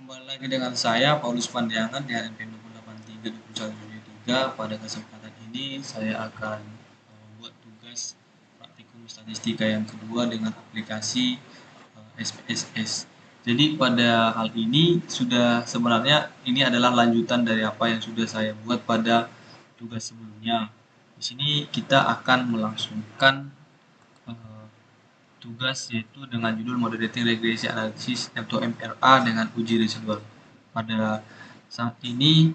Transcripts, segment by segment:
Kembali lagi dengan saya Paulus Pandiangan di HMP 83 Pada kesempatan ini saya akan membuat tugas praktikum statistika yang kedua dengan aplikasi SPSS. Jadi pada hal ini sebenarnya ini adalah lanjutan dari apa yang sudah saya buat pada tugas sebelumnya. Di sini kita akan melangsungkan eh, tugas yaitu dengan judul Moderating Regresi Analysis atau MRA dengan uji residual. Pada saat ini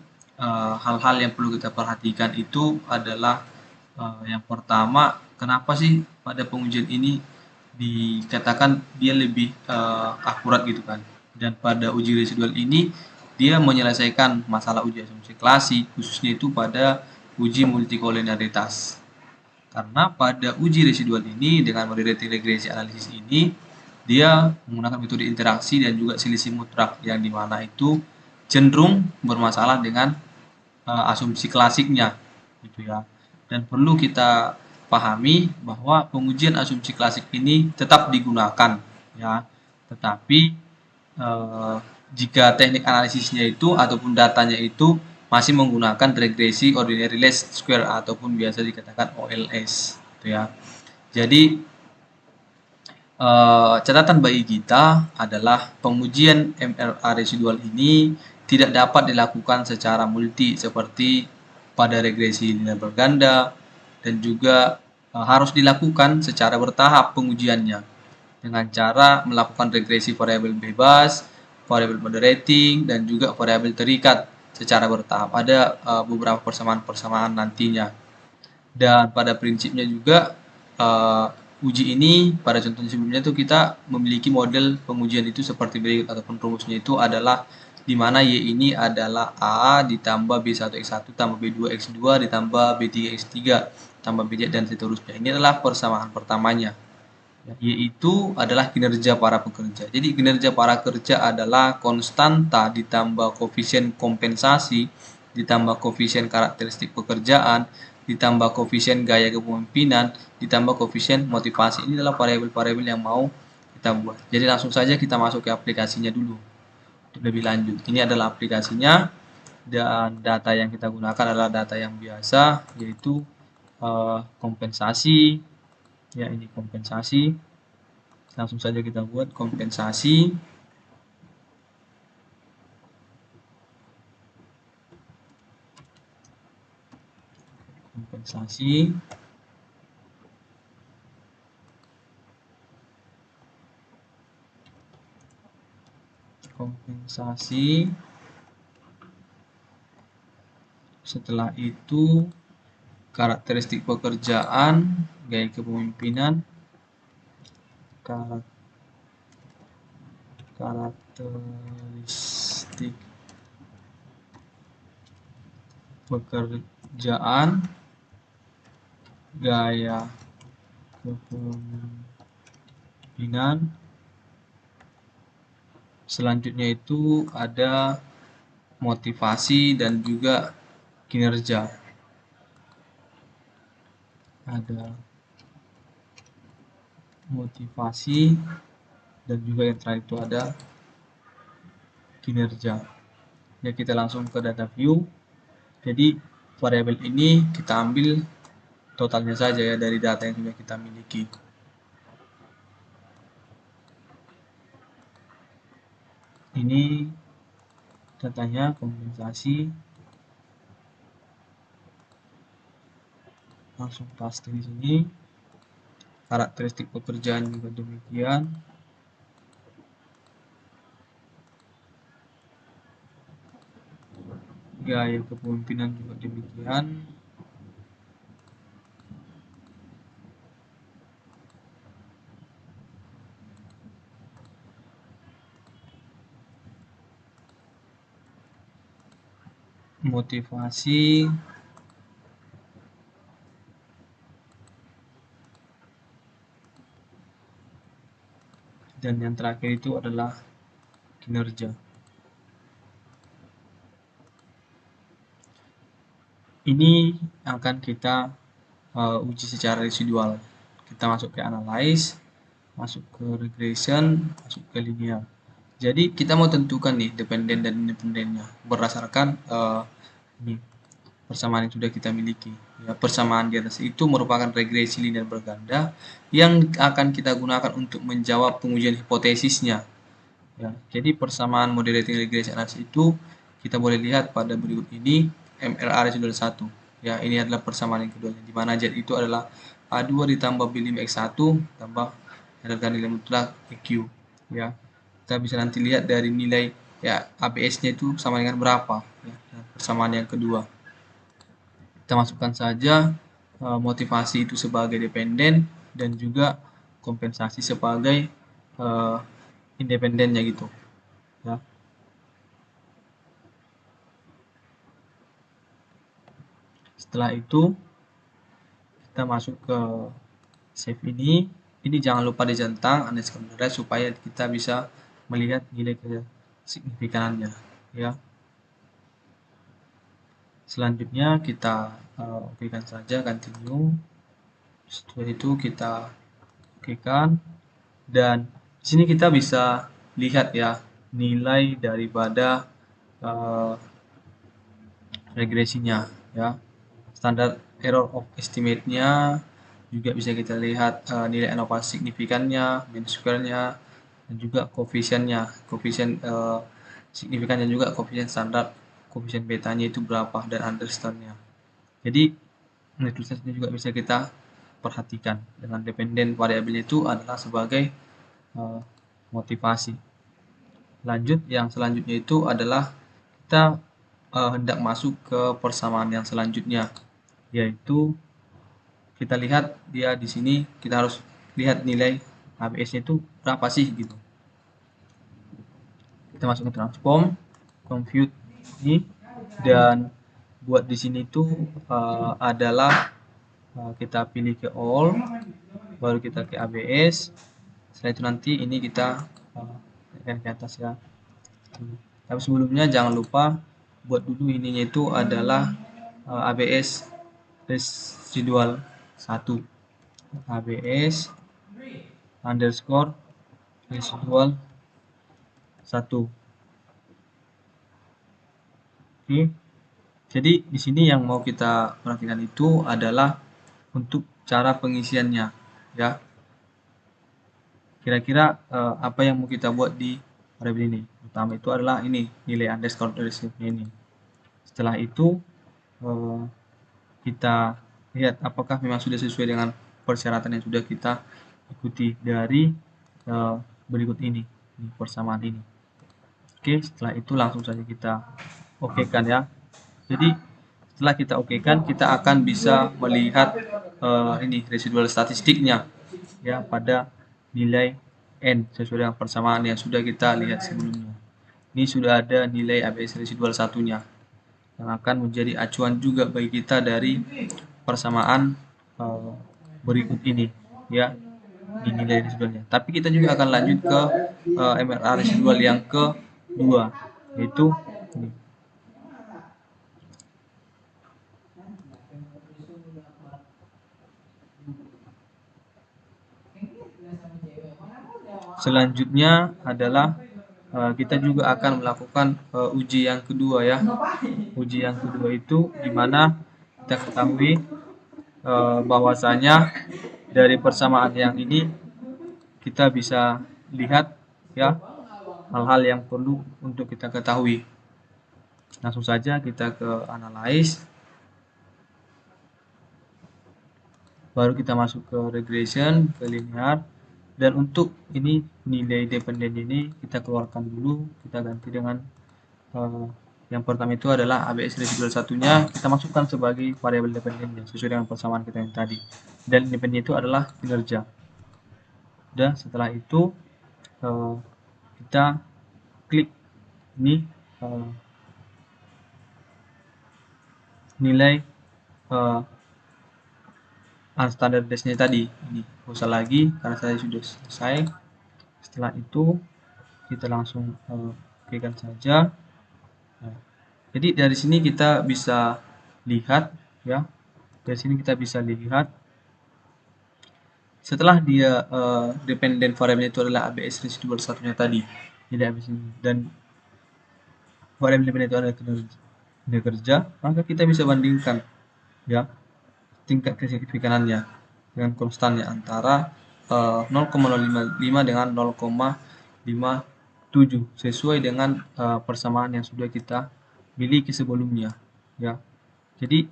hal-hal yang perlu kita perhatikan itu adalah yang pertama, kenapa sih pada pengujian ini dikatakan dia lebih akurat gitu kan. Dan pada uji residual ini dia menyelesaikan masalah uji asumsi klasik, khususnya itu pada uji multikolonialitas. Karena pada uji residual ini dengan moderating regresi analisis ini dia menggunakan metode interaksi dan juga selisih mutlak yang dimana itu cenderung bermasalah dengan asumsi klasiknya gitu ya. Dan perlu kita pahami bahwa pengujian asumsi klasik ini tetap digunakan ya. Tetapi eh, jika teknik analisisnya itu ataupun datanya itu masih menggunakan regresi ordinary least square ataupun biasa dikatakan OLS gitu ya. Jadi catatan bagi kita adalah pengujian MRA residual ini tidak dapat dilakukan secara multi seperti pada regresi linear berganda dan juga harus dilakukan secara bertahap pengujiannya dengan cara melakukan regresi variabel bebas, variabel moderating dan juga variabel terikat secara bertahap. Ada beberapa persamaan-persamaan nantinya. Dan pada prinsipnya juga uji ini pada contoh sebelumnya itu kita memiliki model pengujian itu seperti berikut ataupun rumusnya itu adalah di mana Y ini adalah A ditambah B1X1 tambah B2X2 ditambah B3X3 tambah BZ dan seterusnya. Ini adalah persamaan pertamanya. Yaitu adalah kinerja para pekerja. Jadi kinerja para kerja adalah konstanta ditambah koefisien kompensasi ditambah koefisien karakteristik pekerjaan ditambah koefisien gaya kepemimpinan ditambah koefisien motivasi. Ini adalah variabel-variabel yang mau kita buat. Jadi langsung saja kita masuk ke aplikasinya dulu untuk lebih lanjut. Ini adalah aplikasinya dan data yang kita gunakan adalah data yang biasa yaitu kompensasi. Ya, ini kompensasi. Langsung saja kita buat kompensasi. Kompensasi. Kompensasi. Setelah itu karakteristik pekerjaan, gaya kepemimpinan, karakteristik pekerjaan, gaya kepemimpinan. Selanjutnya itu ada motivasi dan juga kinerja. Ada motivasi dan juga yang terakhir itu ada kinerja. Ya, kita langsung ke data view. Jadi variabel ini kita ambil totalnya saja ya dari data yang sudah kita miliki. Ini datanya kompensasi. Langsung paste di sini. Karakteristik pekerjaan juga demikian. Gaya kepemimpinan juga demikian. Motivasi dan yang terakhir itu adalah kinerja. Ini akan kita uji secara residual. Kita masuk ke analyze, masuk ke regression, masuk ke linear. Jadi kita mau tentukan nih dependen dan independennya berdasarkan ini persamaan yang sudah kita miliki. Ya, persamaan di atas itu merupakan regresi linear berganda yang akan kita gunakan untuk menjawab pengujian hipotesisnya. Ya, jadi persamaan moderating regresi analisis itu kita boleh lihat pada berikut ini MLR residual 1. Ya, ini adalah persamaan yang kedua, di mana Z itu adalah A2 ditambah B5X1 tambah harga nilai mutlak EQ. Ya, kita bisa nanti lihat dari nilai ya ABS-nya itu sama dengan berapa. Ya, persamaan yang kedua. Kita masukkan saja motivasi itu sebagai dependen dan juga kompensasi sebagai independennya gitu. Ya. Setelah itu kita masuk ke save ini. Ini jangan lupa dicentang underscore supaya kita bisa melihat nilai kesignifikanannya. Ya. Selanjutnya kita okekan saja continue. Setelah itu kita okekan dan di sini kita bisa lihat ya nilai daripada regresinya ya. Standar error of estimate-nya juga bisa kita lihat nilai inovasi signifikannya, mean square-nya dan juga koefisiennya. Koefisien signifikannya juga koefisien standar, koefisien betanya itu berapa dan understand-nya. Jadi tulisannya juga bisa kita perhatikan dengan dependen variabel itu adalah sebagai motivasi. Lanjut yang selanjutnya itu adalah kita hendak masuk ke persamaan yang selanjutnya, yaitu kita lihat dia di sini kita harus lihat nilai ABS-nya itu berapa sih gitu. Kita masuk ke transform, compute ini dan buat di sini tuh adalah kita pilih ke all, baru kita ke ABS. Setelah itu nanti ini kita tekan ke atas ya. Tapi sebelumnya jangan lupa buat dulu ininya itu adalah ABS residual 1. ABS underscore residual 1. Oke. Jadi di sini yang mau kita perhatikan itu adalah untuk cara pengisiannya ya. Kira-kira apa yang mau kita buat di variabel ini? Pertama itu adalah ini nilai underscore receive-nya ini. Setelah itu kita lihat apakah memang sudah sesuai dengan persyaratan yang sudah kita ikuti dari berikut ini persamaan ini. Oke, setelah itu langsung saja kita okekan ya. Jadi setelah kita okekan, kita akan bisa melihat ini residual statistiknya ya pada nilai n sesuai dengan persamaan yang sudah kita lihat sebelumnya. Ini sudah ada nilai ABS residual satunya yang akan menjadi acuan juga bagi kita dari persamaan berikut ini ya di nilai residualnya. Tapi kita juga akan lanjut ke MLR residual yang kedua, yaitu ini. Selanjutnya adalah kita juga akan melakukan uji yang kedua ya. Uji yang kedua itu dimana kita ketahui bahwasanya dari persamaan yang ini kita bisa lihat ya hal-hal yang perlu untuk kita ketahui. Langsung saja kita ke analyze, baru kita masuk ke regression, ke linear, dan untuk ini nilai dependen ini kita keluarkan dulu, kita ganti dengan yang pertama itu adalah ABS residual satunya kita masukkan sebagai variabel dependennya sesuai dengan persamaan kita yang tadi, dan independen itu adalah kinerja. Dan setelah itu kita klik ini nilai unstandardized-nya tadi. Ini nggak usah lagi karena saya sudah selesai. Setelah itu kita langsung okekan saja. Nah, jadi dari sini kita bisa lihat ya. Dari sini kita bisa lihat setelah dia dependent variable itu adalah ABS residual satunya tadi. nilai ABS ini, dan variabel independen itu adalah kinerja, maka kita bisa bandingkan ya tingkat kesignifikanannya dengan konstannya antara 0,055 dengan 0,57 sesuai dengan persamaan yang sudah kita miliki sebelumnya ya. Jadi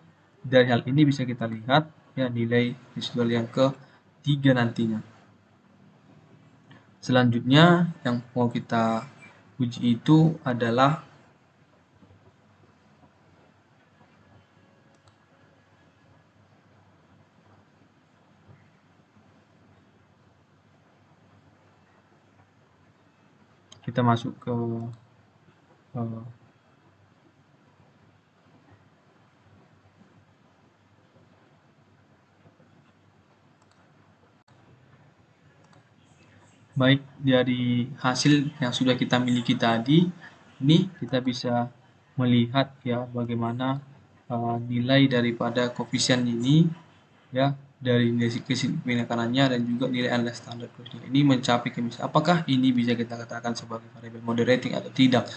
dari hal ini bisa kita lihat ya nilai residual yang ketiga nantinya. Selanjutnya yang mau kita uji itu adalah kita masuk ke uh, baik dari hasil yang sudah kita miliki tadi, ini kita bisa melihat ya bagaimana nilai daripada koefisien ini ya dari nilai kesignifikanannya dan juga nilai analysis standar ini mencapai kemiskinan. Apakah ini bisa kita katakan sebagai variabel moderating atau tidak?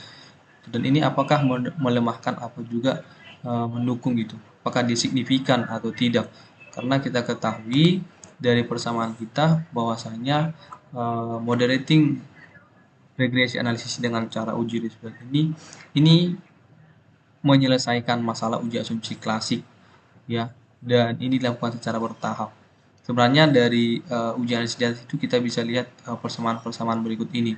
Dan ini apakah melemahkan atau juga mendukung gitu? Apakah dia signifikan atau tidak? Karena kita ketahui dari persamaan kita bahwasanya moderating regresi analisis dengan cara uji residual ini menyelesaikan masalah uji asumsi klasik ya, dan ini dilakukan secara bertahap. Sebenarnya dari uji analisis itu kita bisa lihat persamaan-persamaan berikut ini.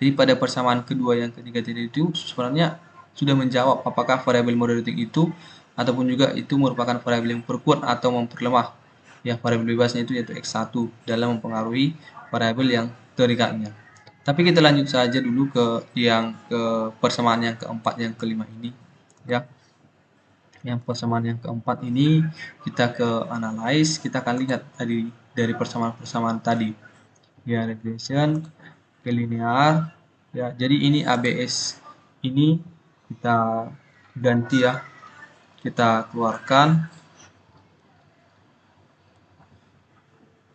Jadi pada persamaan kedua yang ketiga tadi itu sebenarnya sudah menjawab apakah variabel moderating itu ataupun juga itu merupakan variabel yang memperkuat atau memperlemah ya variabel bebasnya itu yaitu X1 dalam mempengaruhi variabel yang terikatnya. Tapi kita lanjut saja dulu ke yang ke persamaan yang keempat yang kelima ini ya. Yang persamaan yang keempat ini kita ke analyze, kita akan lihat dari persamaan-persamaan tadi ya, regression ke linear ya. Jadi ini ABS ini kita ganti ya, kita keluarkan,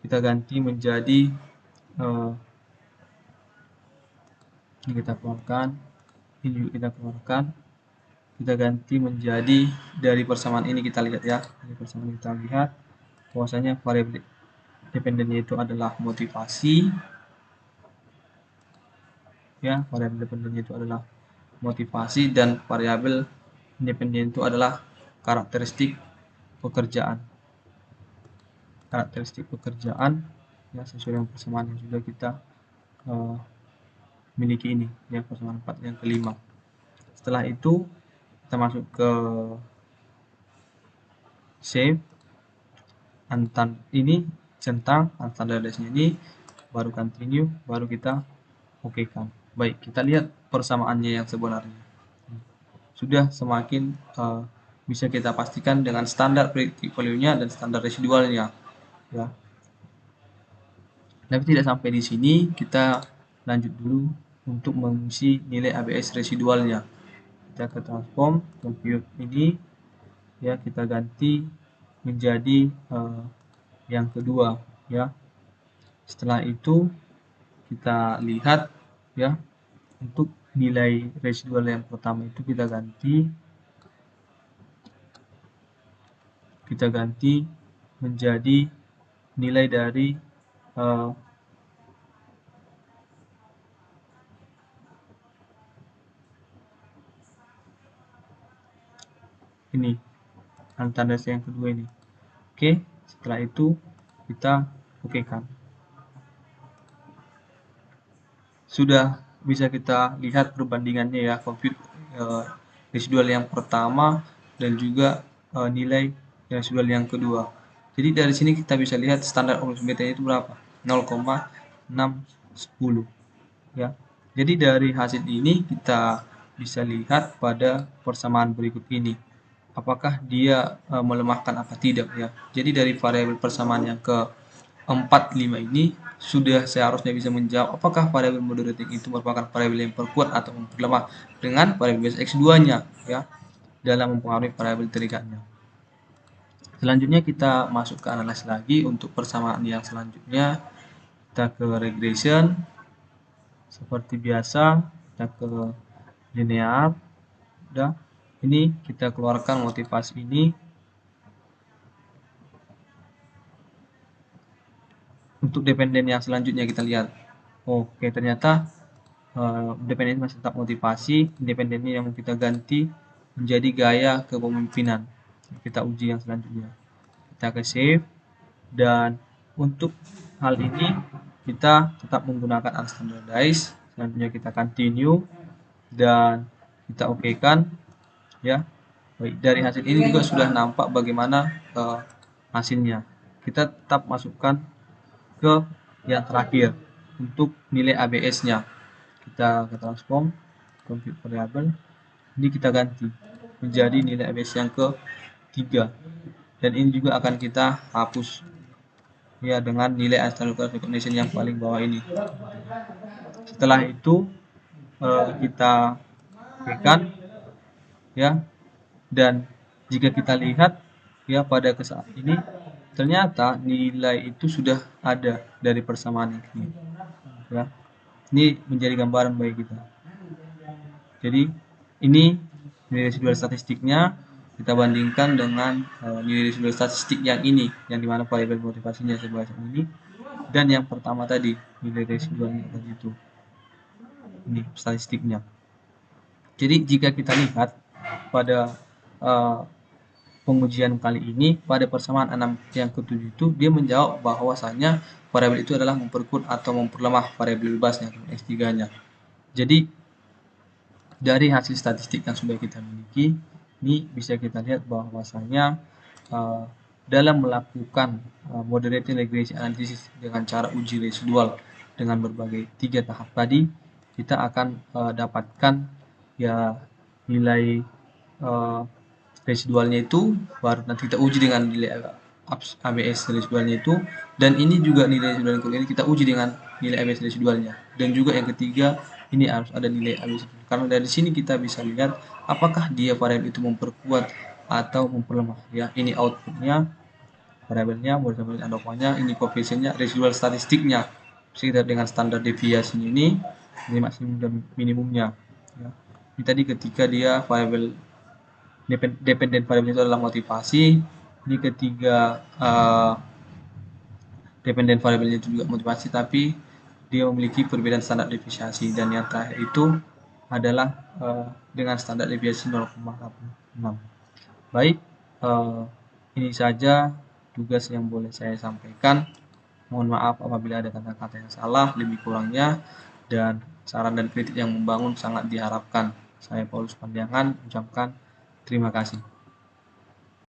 kita ganti menjadi ini kita keluarkan, ini juga kita keluarkan, kita ganti menjadi dari persamaan ini kita lihat ya, dari persamaan kita lihat bahwasanya variabel dependennya itu adalah motivasi ya, variabel dependennya itu adalah motivasi dan variabel independen itu adalah karakteristik pekerjaan ya, sesuai dengan persamaan yang sudah kita uh, miliki ini ya, persamaan 4 yang kelima. Setelah itu kita masuk ke save antan ini centang standardized ini, baru continue, baru kita oke kan. Baik, kita lihat persamaannya yang sebenarnya sudah semakin bisa kita pastikan dengan standar predictive value-nya dan standar residualnya ya. Tapi tidak sampai di sini, kita lanjut dulu untuk mengisi nilai ABS residualnya. Kita ke transform compute ini ya, kita ganti menjadi yang kedua ya. Setelah itu kita lihat ya, untuk nilai residual yang pertama itu kita ganti menjadi nilai dari ini tanda yang kedua ini. Oke, setelah itu kita oke kan. Sudah bisa kita lihat perbandingannya ya, compute residual yang pertama dan juga nilai residual yang kedua. Jadi dari sini kita bisa lihat standar beta itu berapa? 0,610 ya. Jadi dari hasil ini kita bisa lihat pada persamaan berikut ini, apakah dia melemahkan apa tidak ya. Jadi dari variabel persamaan yang ke 4, 5 ini sudah seharusnya bisa menjawab apakah variabel moderating itu merupakan variabel yang memperkuat atau memperlemah dengan variabel X2-nya ya dalam mempengaruhi variabel terikatnya. Selanjutnya kita masuk ke analisis lagi untuk persamaan yang selanjutnya. Kita ke regression. seperti biasa kita ke linear. Udah, ini kita keluarkan motivasi ini. Untuk dependen yang selanjutnya kita lihat. Oke, ternyata dependen masih tetap motivasi. Independen ini yang kita ganti menjadi gaya kepemimpinan. Kita uji yang selanjutnya. Kita ke save, dan untuk hal ini kita tetap menggunakan unstandardized. Selanjutnya kita continue dan kita oke kan, ya. Baik, dari hasil ini juga sudah nampak bagaimana hasilnya. Kita tetap masukkan ke yang terakhir untuk nilai ABS-nya. Kita ke transform compute variable, ini kita ganti menjadi nilai ABS yang ketiga, dan ini juga akan kita hapus ya dengan nilai unstandardized recognition yang paling bawah ini. Setelah itu kita tekan ya, dan jika kita lihat ya pada saat ini ternyata nilai itu sudah ada dari persamaan ini ya. Ini menjadi gambaran bagi kita. Jadi ini nilai residual statistiknya, kita bandingkan dengan nilai residual statistik yang ini, yang dimana variabel motivasinya sebagai ini, dan yang pertama tadi nilai residualnya tadi itu, ini statistiknya. Jadi jika kita lihat pada pengujian kali ini, pada persamaan 6 yang ke-7 itu dia menjawab bahwasanya variabel itu adalah memperkuat atau memperlemah variabel bebasnya X3-nya. Jadi dari hasil statistik yang sudah kita miliki, ini bisa kita lihat bahwasanya dalam melakukan moderating regression analysis dengan cara uji residual dengan berbagai 3 tahap tadi, kita akan dapatkan ya nilai residualnya itu, baru nanti kita uji dengan nilai ABS residualnya itu, dan ini juga nilai residual ini kita uji dengan nilai ABS residualnya, dan juga yang ketiga ini harus ada nilai ABS, karena dari sini kita bisa lihat apakah dia variabel itu memperkuat atau memperlemah ya. Ini outputnya, variabelnya, model andopanya, ini koefisiennya, residual statistiknya sekitar dengan standar deviasinya ini maksimum dan minimumnya ya. Ini tadi ketika dia variabel dependen variabel itu adalah motivasi. Ini ketiga dependen variabelnya itu juga motivasi, tapi dia memiliki perbedaan standar deviasi, dan yang terakhir itu adalah dengan standar deviasi 0,86. Baik, ini saja tugas yang boleh saya sampaikan. Mohon maaf apabila ada kata-kata yang salah, lebih kurangnya, dan saran dan kritik yang membangun sangat diharapkan. Saya Paulus Pandiangan ucapkan terima kasih.